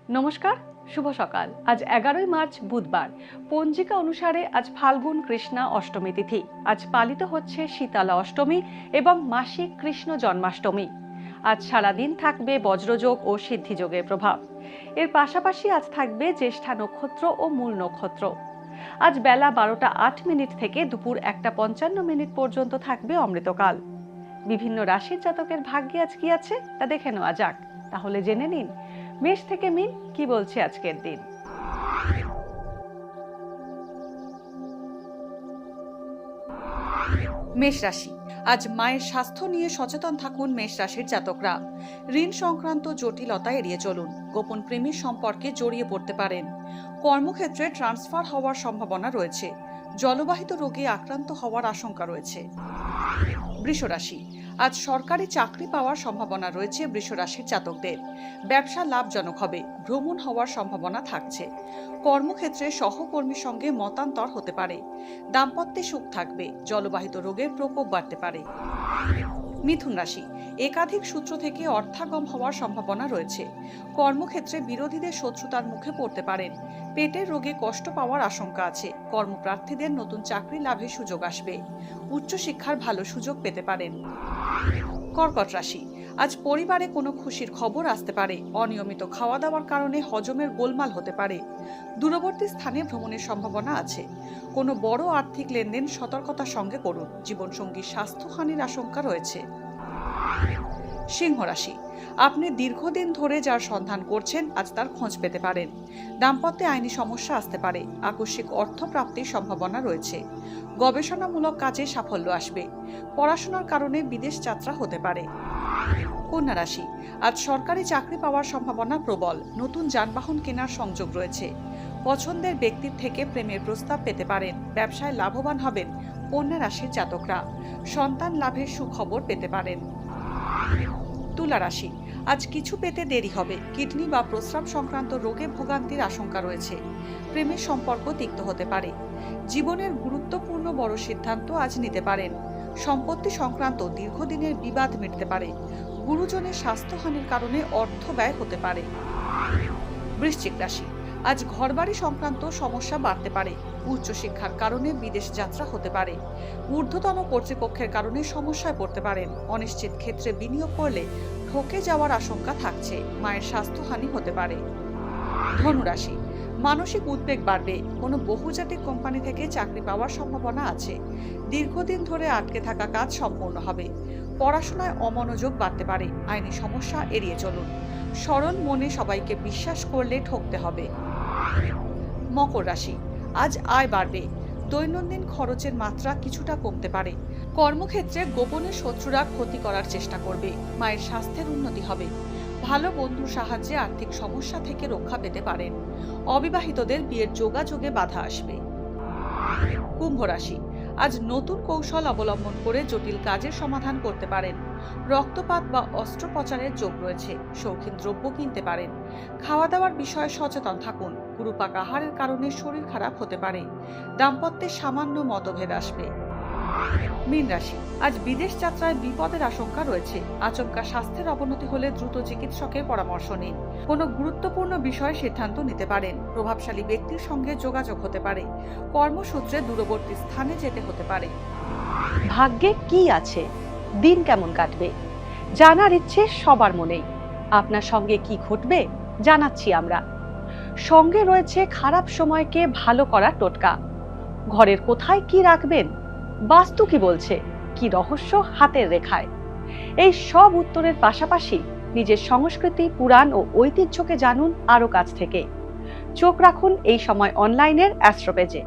নমস্কার, শুভ সকাল। আজ 11ই মার্চ বুধবার। পঞ্জিকা অনুসারে আজ ফাল্গুন কৃষ্ণা অষ্টমী তিথি। আজ পালিত হচ্ছে শীতলা অষ্টমী এবং মাসিক কৃষ্ণ জন্মাষ্টমী। আজ সারাদিন থাকবে বজ্রযোগ ও সিদ্ধিযোগের প্রভাব। এর পাশাপাশি আজ থাকবে জ্যেষ্ঠা নক্ষত্র ও মূল নক্ষত্র। আজ বেলা 12টা 8 মিনিট থেকে দুপুর 1টা 55 মিনিট পর্যন্ত থাকবে অমৃতকাল। বিভিন্ন রাশির জাতকের ভাগ্যে আজ কি আছে তা দেখে নেওয়া যাক। তাহলে জেনে নিন মেষ থেকে মিন কি বলছে আজকের দিন। মেষ রাশি, আজ মায়ের স্বাস্থ্য নিয়ে সচেতন থাকুন মেষ রাশির জাতকরা। ঋণ সংক্রান্ত জটিলতা এড়িয়ে চলুন। গোপন প্রেমের সম্পর্কে জড়িয়ে পড়তে পারেন। কর্মক্ষেত্রে ট্রান্সফার হওয়ার সম্ভাবনা রয়েছে। জলবাহিত রোগে আক্রান্ত হওয়ার আশঙ্কা রয়েছে। বৃষ রাশি, আজ সরকারি চাকরি পাওয়ার সম্ভাবনা রয়েছে বৃষ রাশির জাতকদের। ব্যবসা লাভজনক হবে। ভ্রমণ হওয়ার সম্ভাবনা থাকছে। কর্মক্ষেত্রে সহকর্মীর সঙ্গে মতান্তর হতে পারে। দাম্পত্যে সুখ থাকবে। জলবাহিত রোগের প্রকোপ বাড়তে পারে। মিথুন রাশি, একাধিক সূত্র থেকে অর্থাগম হওয়ার সম্ভাবনা রয়েছে। কর্মক্ষেত্রে বিরোধীদের শত্রুতার মুখে পড়তে পারেন। পেটের রোগে কষ্ট পাওয়ার আশঙ্কা আছে। কর্মপ্রার্থীদের নতুন চাকরি লাভের সুযোগ আসবে। উচ্চশিক্ষার ভালো সুযোগ পেতে পারেন। কর্কট রাশি, আজ পরিবারে কোনো খুশির খবর আসতে পারে। অনিয়মিত খাওয়া দাওয়ার কারণে হজমের গোলমাল হতে পারে। দূরবর্তী স্থানে ভ্রমণের সম্ভাবনা আছে। কোনো বড় আর্থিক লেনদেন সতর্কতার সঙ্গে করুন। জীবনসঙ্গীর স্বাস্থ্যহানির আশঙ্কা রয়েছে। সিংহ রাশি, আপনি দীর্ঘদিন ধরে যার সন্ধান করছেন আজ তার খোঁজ পেতে পারেন। দাম্পত্যে আইনি সমস্যা আসতে পারে। আকস্মিক অর্থ প্রাপ্তির সম্ভাবনা রয়েছে। গবেষণামূলক কাজে সাফল্য আসবে। পড়াশোনার কারণে বিদেশ যাত্রা হতে পারে। কন্যা রাশি, আজ সরকারি চাকরি পাওয়ার সম্ভাবনা প্রবল। নতুন যানবাহন কেনার সংযোগ রয়েছে। পছন্দের ব্যক্তির থেকে প্রেমের প্রস্তাব পেতে পারেন। ব্যবসায় লাভবান হবেন কন্যা রাশির জাতকরা। সন্তান লাভের সুখবর পেতে পারেন। তুলা রাশি, আজ কিছু পেতে দেরি হবে। কিডনি বা প্রস্রাব সংক্রান্ত রোগে ভোগান্তির আশঙ্কা রয়েছে। প্রেমের সম্পর্ক তিক্ত হতে পারে। জীবনের গুরুত্বপূর্ণ বড় সিদ্ধান্ত আজ নিতে পারেন। সম্পত্তি সংক্রান্ত দীর্ঘদিনের বিবাদ মিটতে পারে। গুরুজনের স্বাস্থ্যহানির কারণে অর্থ ব্যয় হতে পারে। বৃশ্চিক রাশি, আজ ঘরবাড়ি সংক্রান্ত সমস্যা বাড়তে পারে। উচ্চশিক্ষার কারণে বিদেশ যাত্রা হতে পারে। ঊর্ধ্বতন কর্তৃপক্ষের কারণে সমস্যায় পড়তে পারেন। অনিশ্চিত ক্ষেত্রে বিনিয়োগ করলে ঠকে যাওয়ার আশঙ্কা থাকছে। মায়ের স্বাস্থ্যহানি হতে পারে। ধনুরাশি, মানসিক উদ্বেগ বাড়বে। কোনো বহুজাতিক কোম্পানি থেকে চাকরি পাওয়ার সম্ভাবনা আছে। দীর্ঘদিন ধরে আটকে থাকা কাজ সম্পূর্ণ হবে। পড়াশোনায় অমনোযোগ বাড়তে পারে। আইনি সমস্যা এড়িয়ে চলুন। সরল মনে সবাইকে বিশ্বাস করলে ঠকতে হবে। মকর রাশি, আজ আয় বাড়বে। দৈনন্দিন খরচের মাত্রা কিছুটা কমতে পারে। কর্মক্ষেত্রে গোপনে শত্রুরা ক্ষতি করার চেষ্টা করবে। মায়ের স্বাস্থ্যের উন্নতি হবে। ভালো বন্ধুর সাহায্যে আর্থিক সমস্যা থেকে রক্ষা পেতে পারেন। অবিবাহিতদের বিয়ের যোগাযোগে বাধা আসবে। কুম্ভ রাশি, আজ নতুন কৌশল অবলম্বন করে জটিল কাজের সমাধান করতে পারেন। রক্তপাত বা অস্ত্রোপচারের যোগ রয়েছে। শৌখিন দ্রব্য কিনতে পারেন। খাওয়া দাওয়ার বিষয়ে সচেতন থাকুন। গুরুপাক আহারের কারণে শরীর খারাপ হতে পারে। দাম্পত্যে সামান্য মতভেদ আসবে। মীন রাশি, আজ বিদেশ যাত্রায় বিপদের আশঙ্কা রয়েছে। আচমকা স্বাস্থ্যের অবনতি হলে দ্রুত চিকিৎসকের পরামর্শ নিন। কোনো গুরুত্বপূর্ণ বিষয়ে সিদ্ধান্ত নিতে পারেন। প্রভাবশালী ব্যক্তির সঙ্গে যোগাযোগ হতে পারে। কর্মসূত্রে দূরবর্তী স্থানে যেতে হতে পারে। ভাগ্যে কি আছে, দিন কেমন কাটবে, জানার ইচ্ছে সবার মনেই। আপনার সঙ্গে কি ঘটবে জানাচ্ছি আমরা। সঙ্গে রয়েছে খারাপ সময়কে ভালো করার টোটকা। ঘরের কোথায় কি রাখবেন, বাস্তু কি বলছে, কি রহস্য হাতের রেখায়। এই সব উত্তরের পাশাপাশি নিজের সংস্কৃতি, পুরাণ ও ঐতিহ্যকে জানুন আরো কাছ থেকে। চোখ রাখুন এই সময় অনলাইনের অ্যাস্ট্রো পেজে।